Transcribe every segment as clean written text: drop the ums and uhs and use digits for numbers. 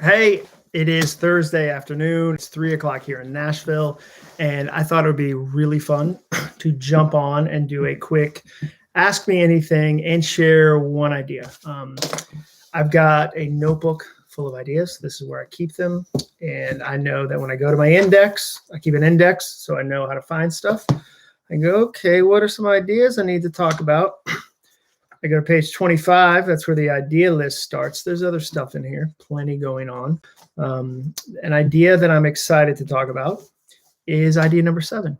Hey, it is Thursday afternoon. It's 3 o'clock here in Nashville, and I thought it would be really fun to jump on and do a quick Ask Me Anything and share one idea. I've got a notebook full of ideas. This is where I keep them, and I know that when I go to my index, I keep an index so I know how to find stuff. I go, okay, what are some ideas I need to talk about? I go to page 25. That's where the idea list starts. There's other stuff in here, plenty going on. An idea that I'm excited to talk about is idea number 7.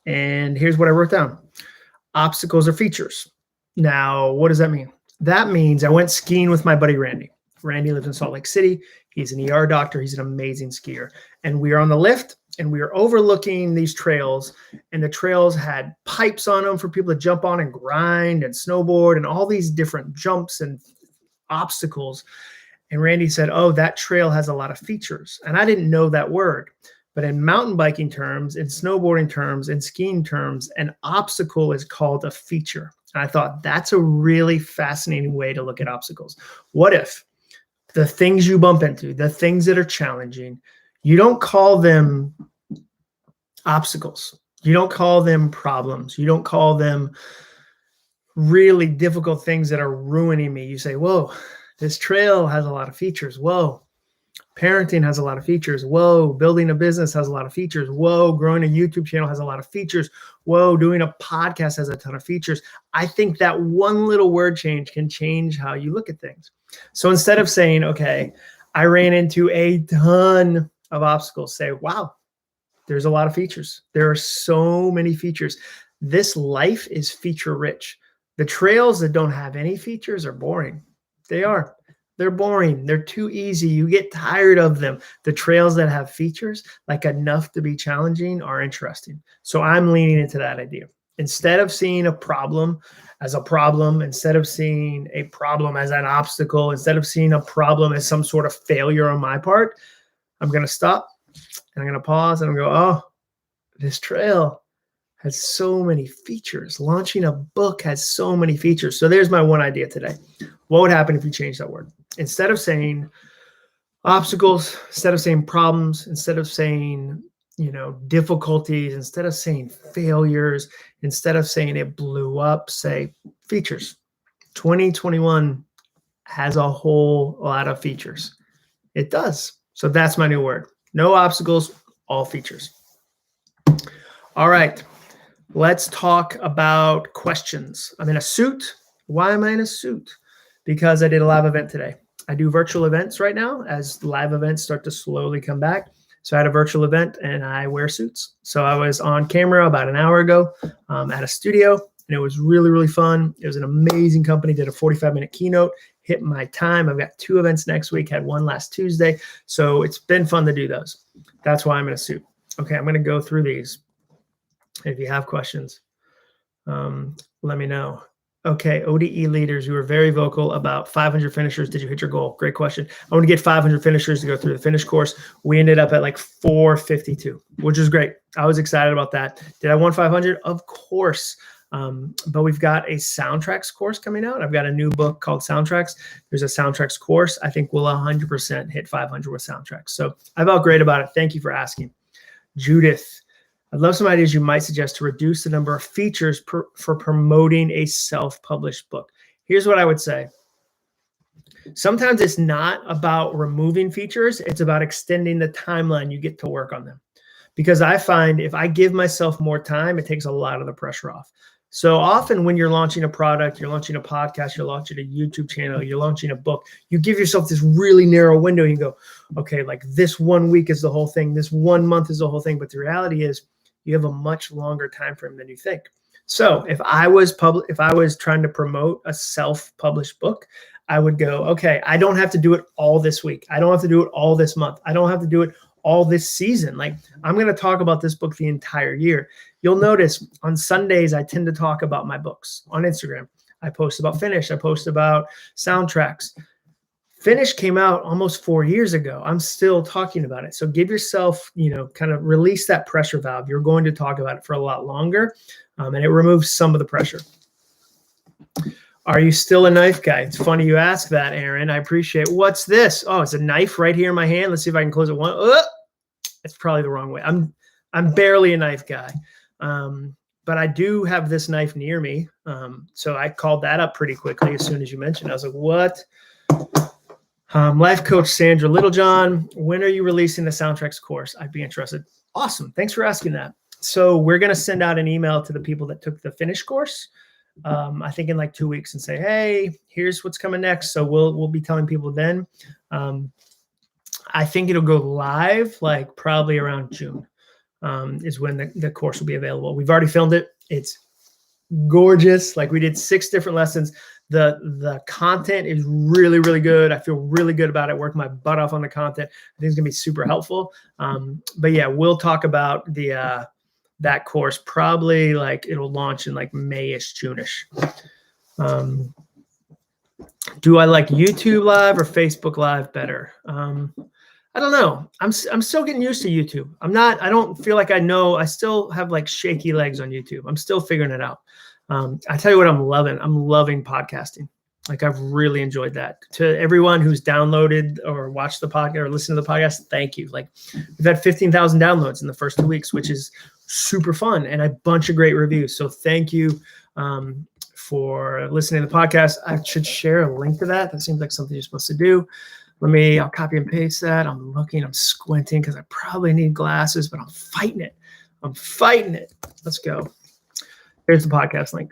And here's what I wrote down. Obstacles are features. Now, what does that mean? That means I went skiing with my buddy Randy. Randy lives in Salt Lake City. He's an ER doctor. He's an amazing skier. And we were on the lift, and we were overlooking these trails, and the trails had pipes on them for people to jump on and grind and snowboard and all these different jumps and obstacles. And Randy said, oh, that trail has a lot of features. And I didn't know that word. But in mountain biking terms, in snowboarding terms, in skiing terms, an obstacle is called a feature. And I thought that's a really fascinating way to look at obstacles. What if the things you bump into, the things that are challenging, you don't call them obstacles. You don't call them problems. You don't call them really difficult things that are ruining me. You say, whoa, this trail has a lot of features. Whoa, parenting has a lot of features. Whoa, building a business has a lot of features. Whoa, growing a YouTube channel has a lot of features. Whoa, doing a podcast has a ton of features. I think that one little word change can change how you look at things. So instead of saying, okay, I ran into a ton of obstacles, say, wow, there's a lot of features. There are so many features. This life is feature rich. The trails that don't have any features are boring. They are. They're boring. They're too easy. You get tired of them. The trails that have features, like enough to be challenging, are interesting. So I'm leaning into that idea. Instead of seeing a problem as a problem, instead of seeing a problem as an obstacle, instead of seeing a problem as some sort of failure on my part, I'm going to stop and I'm going to pause and I'm going to go, oh, this trail has so many features. Launching a book has so many features. So there's my one idea today. What would happen if you changed that word? Instead of saying obstacles, instead of saying problems, instead of saying, difficulties, instead of saying failures, instead of saying it blew up, say features. 2021 has a whole lot of features. It does. So that's my new word. No obstacles, all features. All right. Let's talk about questions. I'm in a suit. Why am I in a suit? Because I did a live event today. I do virtual events right now as live events start to slowly come back. So I had a virtual event and I wear suits. So I was on camera about an hour ago at a studio, and it was really, really fun. It was an amazing company, did a 45-minute keynote, hit my time. I've got 2 events next week, had one last Tuesday. So it's been fun to do those. That's why I'm in a suit. Okay, I'm going to go through these. If you have questions, let me know. Okay, ODE leaders, you were very vocal about 500 finishers. Did you hit your goal? Great question. I want to get 500 finishers to go through the finish course. We ended up at like 452, which is great. I was excited about that. Did I want 500? Of course. But we've got a soundtracks course coming out. I've got a new book called Soundtracks. There's a soundtracks course. I think we'll 100% hit 500 with soundtracks. So I felt great about it. Thank you for asking. Judith, I'd love some ideas you might suggest to reduce the number of features for promoting a self-published book. Here's what I would say. Sometimes it's not about removing features. It's about extending the timeline you get to work on them. Because I find if I give myself more time, it takes a lot of the pressure off. So often when you're launching a product, you're launching a podcast, you're launching a YouTube channel, you're launching a book, you give yourself this really narrow window. You go, okay, like this 1 week is the whole thing. This 1 month is the whole thing. But the reality is you have a much longer time frame than you think. So if I was trying to promote a self-published book, I would go, okay, I don't have to do it all this week. I don't have to do it all this month. I don't have to do it all this season. Like, I'm going to talk about this book the entire year. You'll notice on Sundays, I tend to talk about my books on Instagram. I post about Finish. I post about Soundtracks. Finish came out almost 4 years ago. I'm still talking about it. So give yourself, kind of release that pressure valve. You're going to talk about it for a lot longer, and it removes some of the pressure. Are you still a knife guy? It's funny you ask that, Aaron. I appreciate it. What's this? Oh, it's a knife right here in my hand. Let's see if I can close it. It's probably the wrong way. I'm barely a knife guy. But I do have this knife near me. So I called that up pretty quickly as soon as you mentioned it. I was like, what? Life coach Sandra Littlejohn, when are you releasing the soundtracks course? I'd be interested. Awesome. Thanks for asking that. So we're going to send out an email to the people that took the finish course. I think in like 2 weeks and say, hey, here's what's coming next. So we'll be telling people then. I think it'll go live like probably around June is when the course will be available. We've already filmed it. It's gorgeous. Like we did 6 different lessons. The content is really, really good. I feel really good about it. Working my butt off on the content. I think it's gonna be super helpful. But yeah, we'll talk about that course probably like it'll launch in like May-ish, June-ish. Do I like YouTube Live or Facebook Live better? I don't know. I'm still getting used to YouTube. I don't feel like I know. I still have like shaky legs on YouTube. I'm still figuring it out. I tell you what I'm loving. I'm loving podcasting. Like I've really enjoyed that. To everyone who's downloaded or watched the podcast or listened to the podcast, thank you. Like we've had 15,000 downloads in the first 2 weeks, which is super fun and a bunch of great reviews. So thank you for listening to the podcast. I should share a link to that. That seems like something you're supposed to do. I'll copy and paste that. I'm squinting because I probably need glasses, but I'm fighting it. Let's go. Here's the podcast link.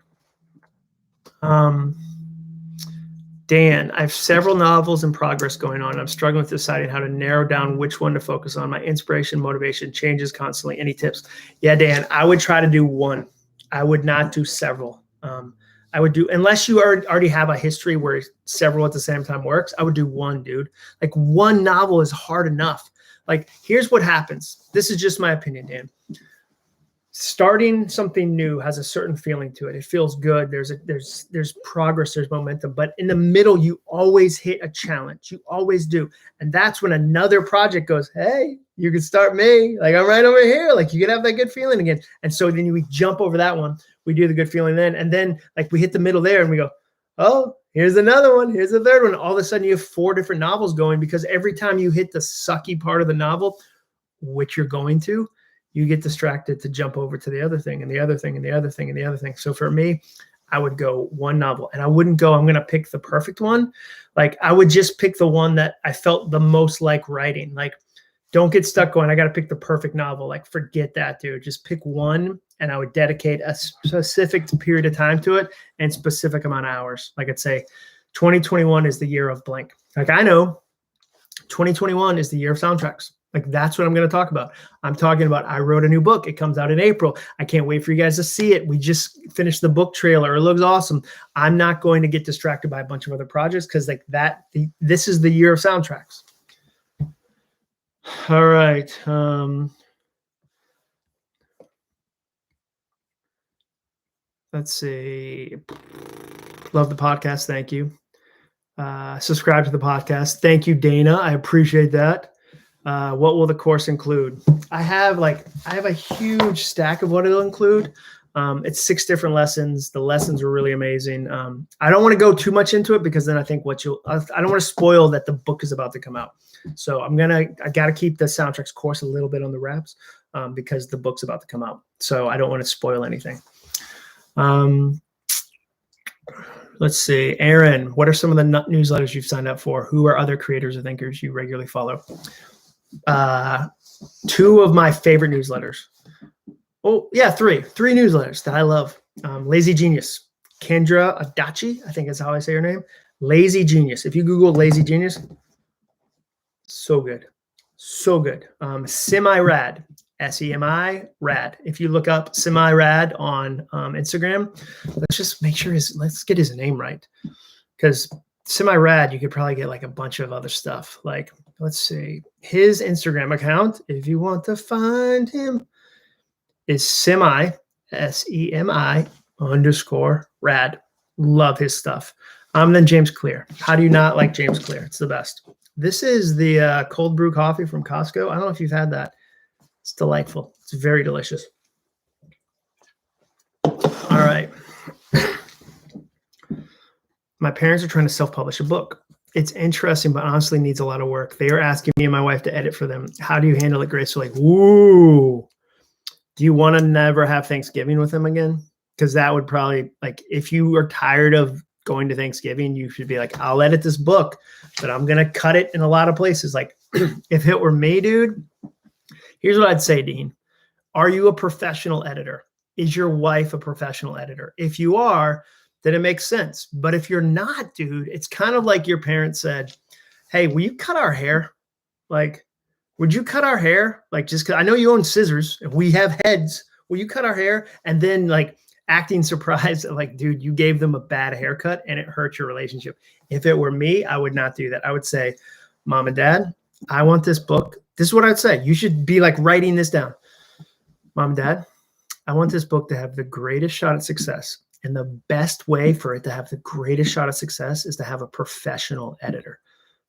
Dan, I have several novels in progress going on. I'm struggling with deciding how to narrow down which one to focus on. My inspiration, motivation changes constantly. Any tips? Yeah, Dan, I would try to do one. I would not do several. I would do, unless you already have a history where several at the same time works, I would do one, dude. Like one novel is hard enough. Like here's what happens. This is just my opinion, Dan. Starting something new has a certain feeling to it. It feels good. There's progress, there's momentum, but in the middle, you always hit a challenge. You always do. And that's when another project goes, hey, you can start me. Like I'm right over here. Like you can have that good feeling again. And so then we jump over that one. We do the good feeling then. And then like we hit the middle there and we go, oh, here's another one. Here's the third one. All of a sudden you have 4 different novels going because every time you hit the sucky part of the novel, which you're going to, you get distracted to jump over to the other thing and the other thing and the other thing and the other thing. So for me, I would go one novel and I wouldn't go, I'm going to pick the perfect one. Like I would just pick the one that I felt the most like writing. Like don't get stuck going, I got to pick the perfect novel. Like forget that, dude. Just pick one and I would dedicate a specific period of time to it and specific amount of hours. Like I'd say 2021 is the year of blank. Like I know 2021 is the year of soundtracks. Like that's what I'm going to talk about. I'm talking about, I wrote a new book. It comes out in April. I can't wait for you guys to see it. We just finished the book trailer. It looks awesome. I'm not going to get distracted by a bunch of other projects because like this is the year of soundtracks. All right. Let's see. Love the podcast. Thank you. Subscribe to the podcast. Thank you, Dana. I appreciate that. What will the course include? I have a huge stack of what it'll include. It's 6 different lessons. The lessons were really amazing. I don't want to go too much into it because then I think I don't want to spoil that the book is about to come out. So I got to keep the soundtracks course a little bit on the wraps because the book's about to come out. So I don't want to spoil anything. Let's see. Aaron, what are some of the newsletters you've signed up for? Who are other creators or thinkers you regularly follow? 2 of my favorite newsletters. Oh yeah, 3 newsletters that I love. Lazy Genius, Kendra Adachi, I think is how I say her name. Lazy Genius. If you Google Lazy Genius, so good. Semi-Rad, SEMI Rad. If you look up Semi-Rad on Instagram, let's just make sure let's get his name right. Because Semi-Rad, you could probably get like a bunch of other stuff. Like, let's see. His Instagram account, if you want to find him, is Semi, SEMI _rad. Love his stuff. Then James Clear. How do you not like James Clear? It's the best. This is the cold brew coffee from Costco. I don't know if you've had that. It's delightful. It's very delicious. All right. My parents are trying to self-publish a book. It's interesting, but honestly needs a lot of work. They are asking me and my wife to edit for them. How do you handle it gracefully? Ooh. Do you want to never have Thanksgiving with them again? Because that would probably, like, if you are tired of going to Thanksgiving, you should be like, I'll edit this book, but I'm going to cut it in a lot of places. Like, if it were me, dude, here's what I'd say, Dean. Are you a professional editor? Is your wife a professional editor? If you are, then it makes sense. But if you're not, dude, it's kind of like your parents said, hey, will you cut our hair? Like, would you cut our hair? Like, just because I know you own scissors and we have heads. Will you cut our hair? And then, like, acting surprised that, like, dude, you gave them a bad haircut and it hurt your relationship. If it were me, I would not do that. I would say, Mom and Dad, I want this book. This is what I'd say. You should be like writing this down. Mom and Dad, I want this book to have the greatest shot at success. And the best way for it to have the greatest shot at success is to have a professional editor.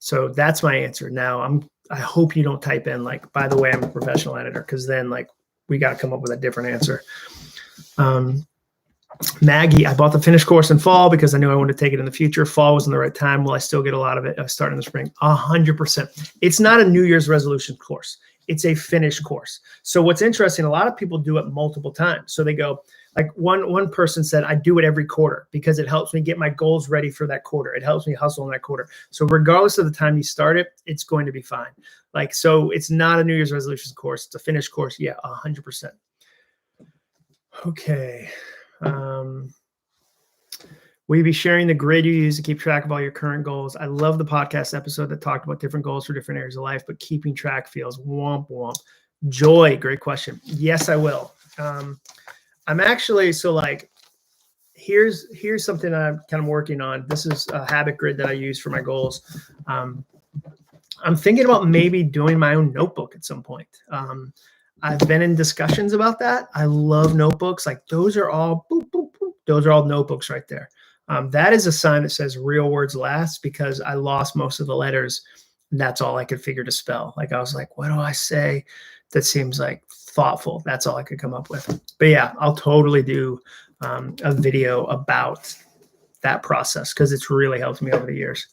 So that's my answer. Now, I hope you don't type in, like, by the way, I'm a professional editor, because then, like, we got to come up with a different answer. Maggie, I bought the finished course in fall because I knew I wanted to take it in the future. Fall wasn't the right time. Will I still get a lot of it starting in the spring? 100%. It's not a New Year's resolution course. It's a finished course. So what's interesting, a lot of people do it multiple times. So they go, like, one person said, I do it every quarter because it helps me get my goals ready for that quarter. It helps me hustle in that quarter. So regardless of the time you start it, it's going to be fine. Like, so it's not a New Year's resolutions course. It's a finished course. Yeah, 100%. Okay. Will you be sharing the grid you use to keep track of all your current goals? I love the podcast episode that talked about different goals for different areas of life, but keeping track feels womp womp. Joy, great question. Yes, I will. I'm actually, so, like, here's something I'm kind of working on. This is a habit grid that I use for my goals. I'm thinking about maybe doing my own notebook at some point. I've been in discussions about that. I love notebooks. Like, those are all boop, boop, boop. Those are all notebooks right there. That is a sign that says real words last, because I lost most of the letters. And that's all I could figure to spell. Like, I was like, what do I say that seems like thoughtful? That's all I could come up with. But yeah, I'll totally do a video about that process, because it's really helped me over the years.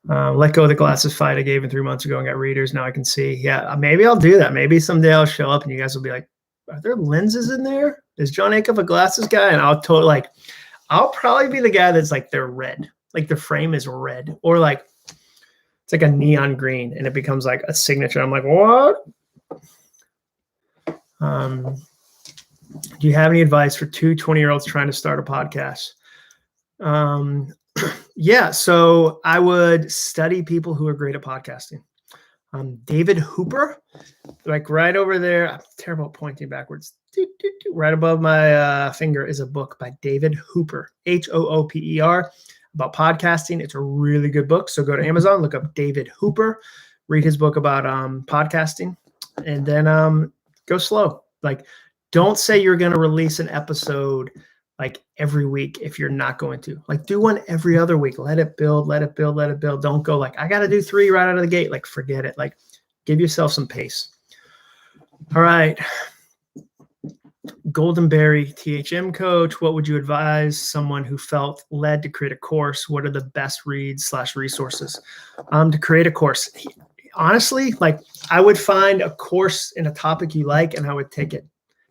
Let go of the glasses fight I gave in 3 months ago and got readers. Now I can see. Yeah, maybe I'll do that. Maybe someday I'll show up and you guys will be like, are there lenses in there? Is Jon Acuff a glasses guy? And I'll probably be the guy that's like, they're red. Like, the frame is red, or like it's like a neon green and it becomes like a signature. I'm like, what? Do you have any advice for two 20-year-olds trying to start a podcast? Yeah, so I would study people who are great at podcasting. David Hooper, like right over there. I'm terrible at pointing backwards. Right above my finger is a book by David Hooper, Hooper, about podcasting. It's a really good book. So go to Amazon, look up David Hooper, read his book about podcasting, and then go slow. Like, don't say you're going to release an episode like every week if you're not going to. Like, do one every other week. Let it build, let it build, let it build. Don't go like, I got to do 3 right out of the gate. Like, forget it. Like, give yourself some pace. All right. Goldenberry THM coach, what would you advise someone who felt led to create a course? What are the best reads/resources to create a course? Honestly, like, I would find a course in a topic you like and I would take it.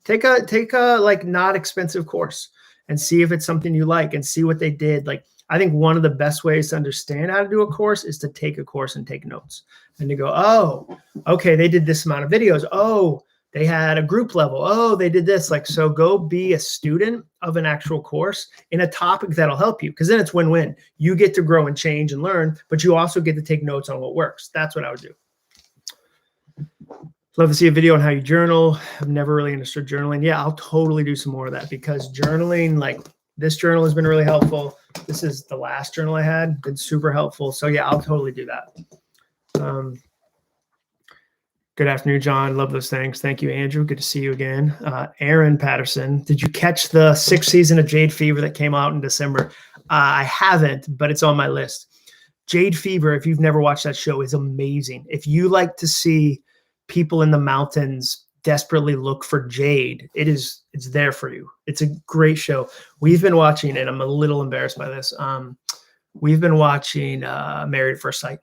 Take a like not expensive course and see if it's something you like and see what they did. Like, I think one of the best ways to understand how to do a course is to take a course and take notes and to go, oh, okay, they did this amount of videos. Oh, they had a group level. Oh, they did this. Like, so go be a student of an actual course in a topic that'll help you, because then it's win-win. You get to grow and change and learn, but you also get to take notes on what works. That's what I would do. Love to see a video on how you journal. I've never really understood journaling. Yeah, I'll totally do some more of that, because journaling, like, this journal has been really helpful. This is the last journal I had, been super helpful. So yeah, I'll totally do that. Good afternoon, John. Love those things. Thank you, Andrew. Good to see you again. Aaron Patterson, did you catch the 6th season of Jade Fever that came out in December? I haven't, but it's on my list. Jade Fever, if you've never watched that show, is amazing. If you like to see people in the mountains desperately look for jade, it's there for you. It's a great show. We've been watching, and I'm a little embarrassed by this. we've been watching Married at First Sight.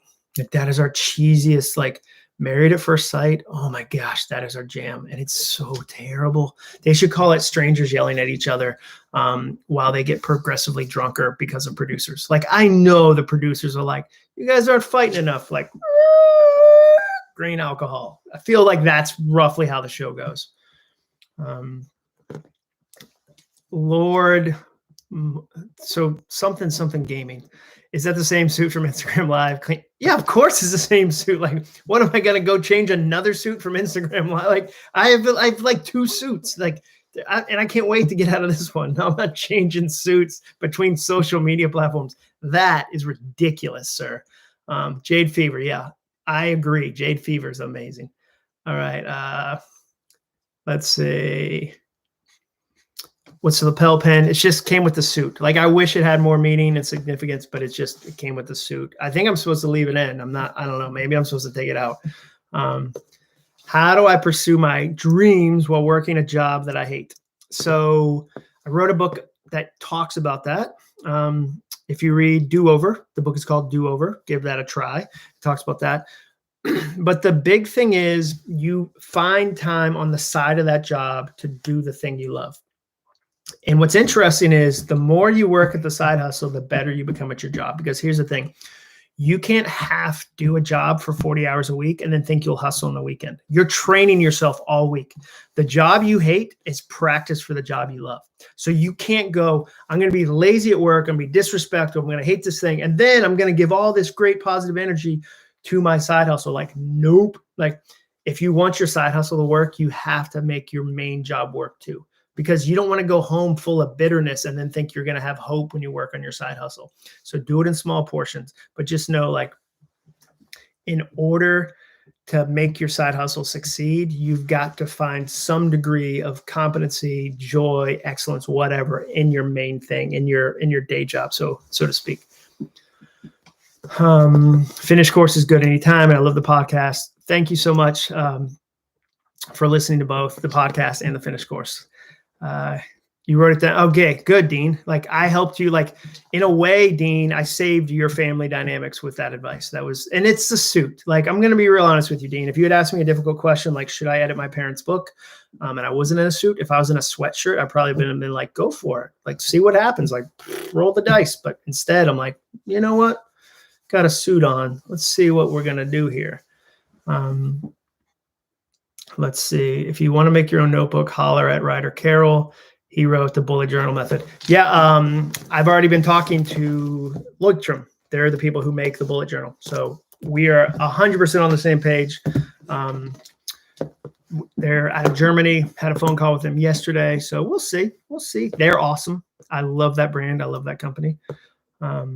That is our cheesiest, like, Married at First Sight. Oh my gosh, that is our jam. And it's so terrible. They should call it strangers yelling at each other while they get progressively drunker because of producers. Like, I know the producers are like, you guys aren't fighting enough. Like, green alcohol. I feel like that's roughly how the show goes. Lord, so something gaming. Is that the same suit from Instagram Live? Yeah, of course it's the same suit. Like, what am I gonna go change another suit from Instagram Live? Like, I have like 2 suits. Like, and I can't wait to get out of this one. I'm not changing suits between social media platforms. That is ridiculous, sir. Jade Fever, yeah, I agree. Jade Fever is amazing. All right, let's see. What's the lapel pen? It just came with the suit. Like, I wish it had more meaning and significance, but it came with the suit. I think I'm supposed to leave it in. I don't know. Maybe I'm supposed to take it out. How do I pursue my dreams while working a job that I hate? So I wrote a book that talks about that. If you read Do Over, the book is called Do Over. Give that a try. It talks about that. But the big thing is you find time on the side of that job to do the thing you love. And what's interesting is the more you work at the side hustle, the better you become at your job. Because here's the thing. You can't half do a job for 40 hours a week and then think you'll hustle on the weekend. You're training yourself all week. The job you hate is practice for the job you love. So you can't go, I'm going to be lazy at work. I'm going to be disrespectful. I'm going to hate this thing. And then I'm going to give all this great positive energy to my side hustle. Like, nope. Like, if you want your side hustle to work, you have to make your main job work too. Because you don't want to go home full of bitterness and then think you're going to have hope when you work on your side hustle. So do it in small portions, but just know, like, in order to make your side hustle succeed, you've got to find some degree of competency, joy, excellence, whatever, in your main thing, in your day job, so to speak. Finished course is good anytime, and I love the podcast. Thank you so much for listening to both the podcast and the finished course. You wrote it down. Okay, good, Dean. Like, I helped you, like, in a way, Dean, I saved your family dynamics with that advice. And it's the suit. Like, I'm going to be real honest with you, Dean. If you had asked me a difficult question, like, should I edit my parents' book? And I wasn't in a suit. If I was in a sweatshirt, I'd probably been like, go for it. Like, see what happens. Like, roll the dice. But instead, I'm like, you know what? Got a suit on. Let's see what we're going to do here. Let's see. If you want to make your own notebook, holler at Ryder Carroll. He wrote the bullet journal method. Yeah, I've already been talking to Lloydstrom. They're the people who make the bullet journal. So we are 100% on the same page. They're out of Germany. Had a phone call with them yesterday. So we'll see. We'll see. They're awesome. I love that brand. I love that company. A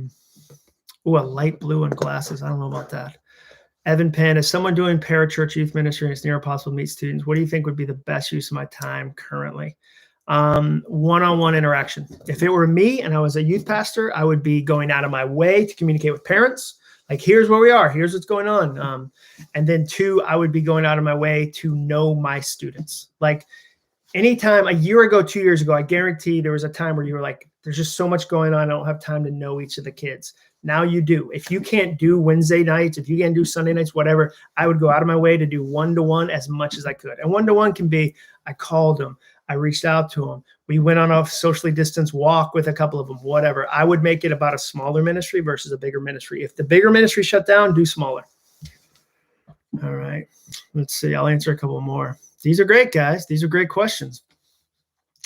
light blue and glasses. I don't know about that. Evan Penn, as someone doing parachurch youth ministry and it's near impossible to meet students, what do you think would be the best use of my time currently? One-on-one interaction. If it were me and I was a youth pastor, I would be going out of my way to communicate with parents. Like, here's where we are. Here's what's going on. And then 2, I would be going out of my way to know my students. Like, anytime a year ago, 2 years ago, I guarantee there was a time where you were like, there's just so much going on. I don't have time to know each of the kids. Now you do. If you can't do Wednesday nights, if you can't do Sunday nights, whatever, I would go out of my way to do one-to-one as much as I could. And one-to-one can be, I called them, I reached out to them, we went on a socially distanced walk with a couple of them, whatever. I would make it about a smaller ministry versus a bigger ministry. If the bigger ministry shut down, do smaller. All right. Let's see. I'll answer a couple more. These are great, guys. These are great questions.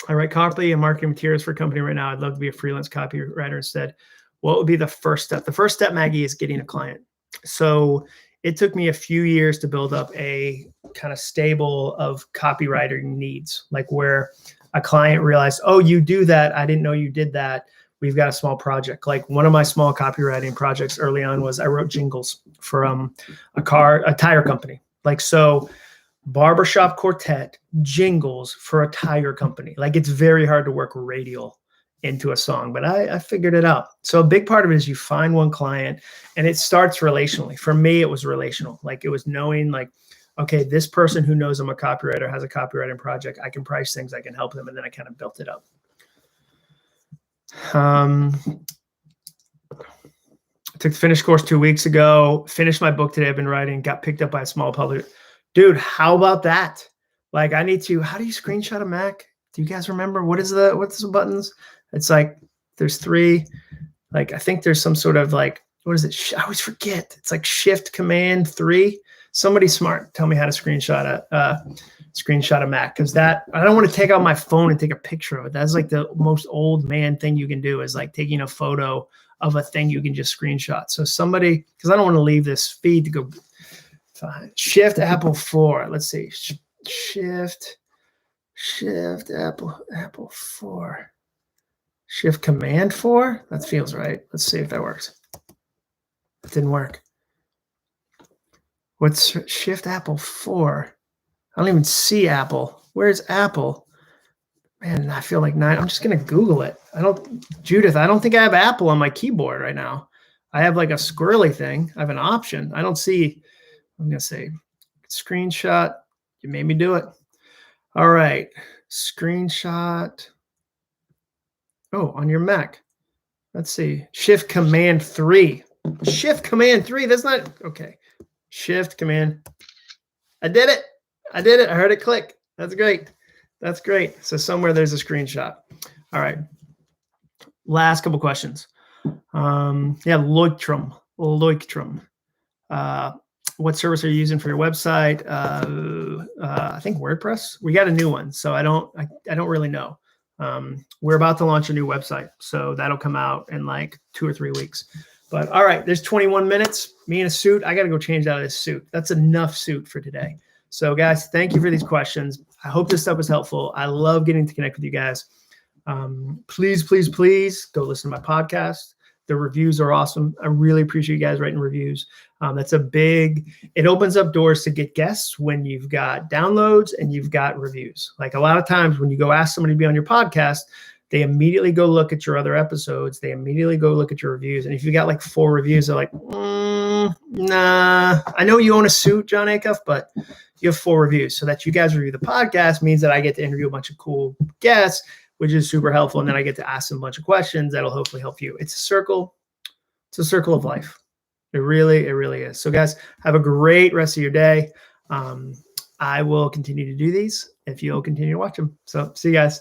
I write copy and marketing materials for a company right now. I'd love to be a freelance copywriter instead. What would be the first step? The first step, Maggie, is getting a client. So it took me a few years to build up a kind of stable of copywriting needs, like where a client realized, oh, you do that. I didn't know you did that. We've got a small project. Like, one of my small copywriting projects early on was I wrote jingles for a tire company. Like, so barbershop quartet jingles for a tire company. Like, it's very hard to work radial into a song, but I figured it out. So a big part of it is you find one client and it starts relationally. For me, it was relational. Like, it was knowing, like, okay, this person who knows I'm a copywriter has a copywriting project. I can price things, I can help them. And then I kind of built it up. Took the finish course 2 weeks ago, finished my book today I've been writing, got picked up by a small publisher. Dude, how about that? Like how do you screenshot a Mac? Do you guys remember what's the buttons? It's like, there's 3, like, I think there's some sort of like, what is it? I always forget. It's like Shift Command 3. Somebody smart, tell me how to screenshot a Mac. Cause I don't want to take out my phone and take a picture of it. That's like the most old man thing you can do, is like taking a photo of a thing you can just screenshot. So somebody, because I don't want to leave this feed to go. Shift Apple 4. Let's see. Shift Apple 4. Shift Command 4. That feels right. Let's see if that works. It didn't work. What's Shift Apple 4? I don't even see Apple. Where's Apple? Man, I feel like 9. I'm just going to Google it. Judith, I don't think I have Apple on my keyboard right now. I have like a squirrely thing. I have an option. I don't see, I'm going to say screenshot. You made me do it. All right. Screenshot. Oh, on your Mac. Let's see. Shift Command 3. Shift Command 3. That's not, okay. Shift Command. I did it. I heard it click. That's great. That's great. So somewhere there's a screenshot. All right. Last couple questions. Leuchtturm. What service are you using for your website? I think WordPress. We got a new one, so I don't really know. We're about to launch a new website, so that'll come out in like 2 or 3 weeks. But all right, there's 21 minutes. Me in a suit. I got to go change out of this suit. That's enough suit for today. So guys, thank you for these questions. I hope this stuff was helpful. I love getting to connect with you guys. Please go listen to my podcast. The reviews are awesome. I really appreciate you guys writing reviews. It opens up doors to get guests when you've got downloads and you've got reviews. Like a lot of times when you go ask somebody to be on your podcast, they immediately go look at your other episodes. They immediately go look at your reviews. And if you got like 4 reviews, they're like, nah, I know you own a suit, Jon Acuff, but you have 4 reviews. So that you guys review the podcast means that I get to interview a bunch of cool guests, which is super helpful. And then I get to ask them a bunch of questions that'll hopefully help you. It's a circle. It's a circle of life. It really is. So guys, have a great rest of your day. I will continue to do these if you'll continue to watch them. So see you guys.